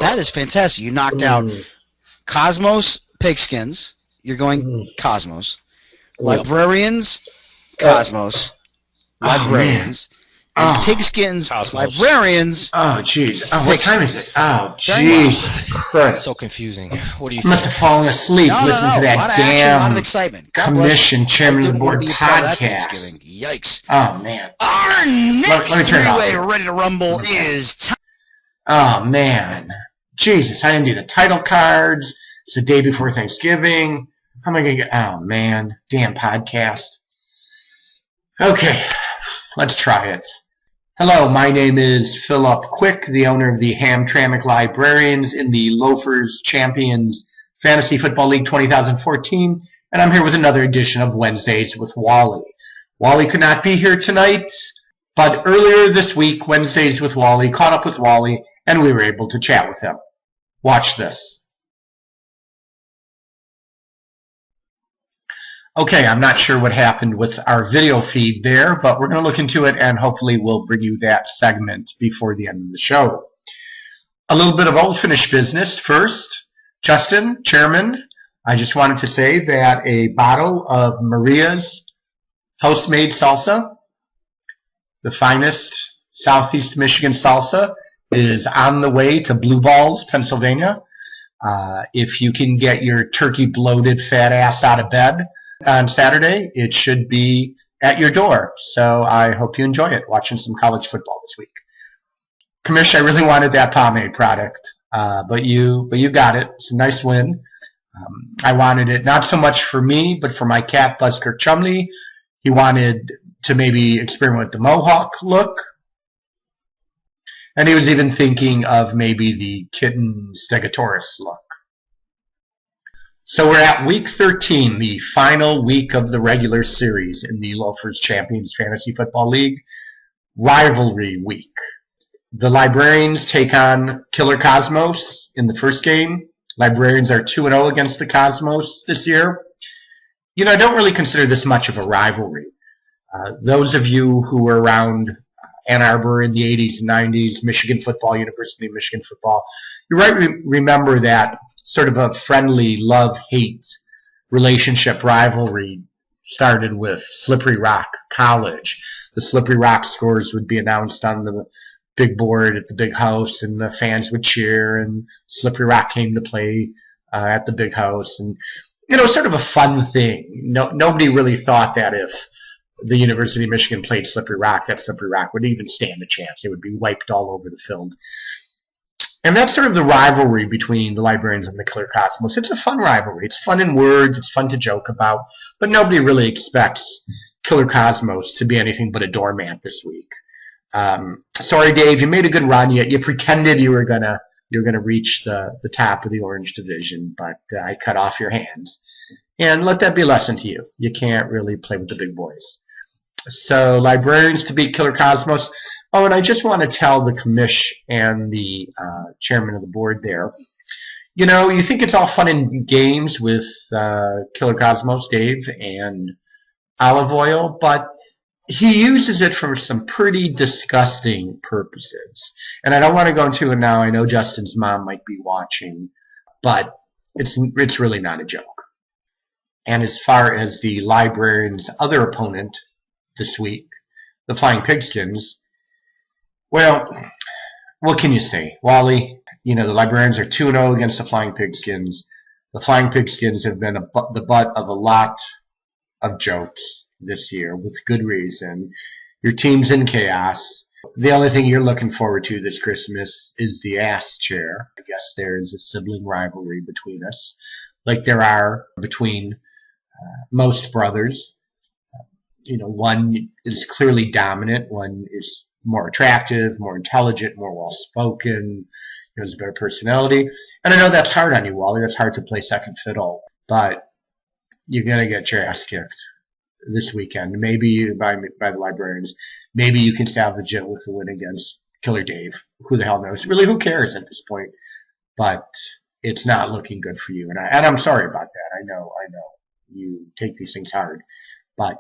That is fantastic. You knocked out Cosmos, Pigskins. You're going Cosmos. Librarians, Cosmos. Librarians. And Pigskins, Cosmos. Librarians. Oh, jeez. Oh, what time is it? Oh, Very well. Jesus Christ. So confusing. What do you I must think? have fallen asleep listening to A lot that of action, a lot of damn excitement. God bless commission you. chairman I of the didn't want board to be a part of that podcast. Thanksgiving. Yikes. Oh, man. Our next Let me turn it off three-way here. Ready to Rumble is Oh, man. Jesus, I didn't do the title cards. It's the day before Thanksgiving. How am I going to get... Oh, man. Damn podcast. Okay, let's try it. Hello, my name is Philip Quick, the owner of the Hamtramck Librarians in the Loafers Champions Fantasy Football League 2014, and I'm here with another edition of Wednesdays with Wally. Wally could not be here tonight, but earlier this week, Wednesdays with Wally, caught up with Wally, and we were able to chat with him. Watch this. Okay, I'm not sure what happened with our video feed there, but we're going to look into it, and hopefully we'll bring you that segment before the end of the show. A little bit of old finish business first. Justin, Chairman, I just wanted to say that a bottle of Maria's house-made salsa, the finest Southeast Michigan salsa, is on the way to Blue Balls, Pennsylvania. If you can get your turkey-bloated fat ass out of bed on Saturday, it should be at your door. So I hope you enjoy it, watching some college football this week. Commish, I really wanted that pomade product, but you got it. It's a nice win. I wanted it not so much for me, but for my cat, Buzzkirk Chumley. He wanted to maybe experiment with the mohawk look. And he was even thinking of maybe the kitten Stegosaurus look. So we're at week 13, the final week of the regular series in the Loafers Champions Fantasy Football League. Rivalry week. The Librarians take on Killer Cosmos in the first game. Librarians are 2-0 against the Cosmos this year. You know, I don't really consider this much of a rivalry. Those of you who were around Ann Arbor in the 80s and 90s, Michigan football, University of Michigan football, you might remember that sort of a friendly love-hate relationship rivalry started with Slippery Rock College. The Slippery Rock scores would be announced on the big board at the big house, and the fans would cheer, and Slippery Rock came to play at the big house. And, you know, sort of a fun thing. Nobody really thought that if the University of Michigan played Slippery Rock, that Slippery Rock would even stand a chance. It would be wiped all over the field. And that's sort of the rivalry between the Librarians and the Killer Cosmos. It's a fun rivalry. It's fun in words. It's fun to joke about. But nobody really expects Killer Cosmos to be anything but a doormat this week. Sorry, Dave. You made a good run. You pretended you were gonna reach the top of the Orange Division, but I cut off your hands. And let that be a lesson to you. You can't really play with the big boys. So Librarians to beat Killer Cosmos. Oh, and I just want to tell the commish and the chairman of the board there, you know, you think it's all fun and games with Killer Cosmos, Dave, and olive oil, but he uses it for some pretty disgusting purposes. And I don't want to go into it now. I know Justin's mom might be watching, but it's really not a joke. And as far as the Librarians' other opponent this week, the Flying Pigskins, well, what can you say? Wally, you know, the Librarians are 2-0 against the Flying Pigskins. The Flying Pigskins have been the butt of a lot of jokes this year, with good reason. Your team's in chaos. The only thing you're looking forward to this Christmas is the ass chair. I guess there's a sibling rivalry between us, like there are between most brothers. You know, one is clearly dominant, one is more attractive, more intelligent, more well-spoken, has a better personality. And I know that's hard on you, Wally. That's hard to play second fiddle, but you're going to get your ass kicked this weekend. Maybe by the Librarians. Maybe you can salvage it with a win against Killer Dave. Who the hell knows? Really, who cares at this point? But it's not looking good for you. And I'm sorry about that. I know. You take these things hard. But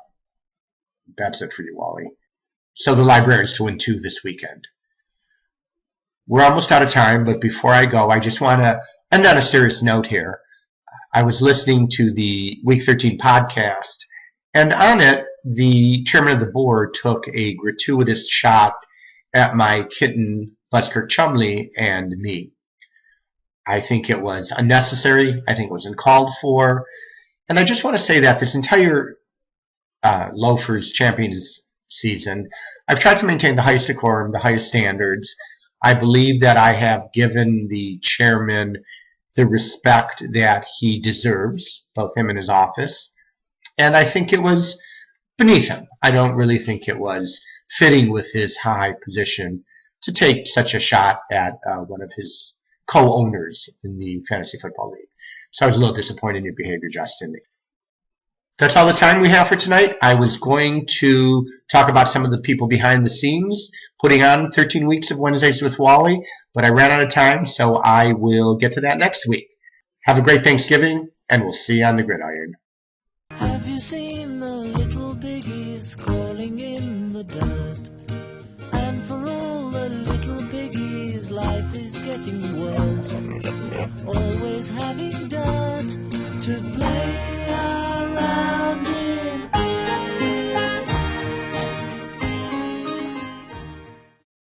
that's it for you, Wally. So the Librarians to win 2 this weekend. we're almost out of time, but before I go, I just want to end on a serious note here. I was listening to the Week 13 podcast, and on it, the chairman of the board took a gratuitous shot at my kitten, Buzzkirk Chumley, and me. I think it was unnecessary. I think it was uncalled for. And I just want to say that this entire Loafers Champions season, I've tried to maintain the highest decorum, the highest standards. I believe that I have given the chairman the respect that he deserves, both him and his office. And I think it was beneath him. I don't really think it was fitting with his high position to take such a shot at one of his co-owners in the Fantasy Football League. So I was a little disappointed in your behavior, Justin. That's all the time we have for tonight. I was going to talk about some of the people behind the scenes putting on 13 weeks of Wednesdays with Wally, but I ran out of time, so I will get to that next week. Have a great Thanksgiving, and we'll see you on the gridiron. Have you seen the little piggies crawling in the dirt? And for all the little piggies, life is getting worse.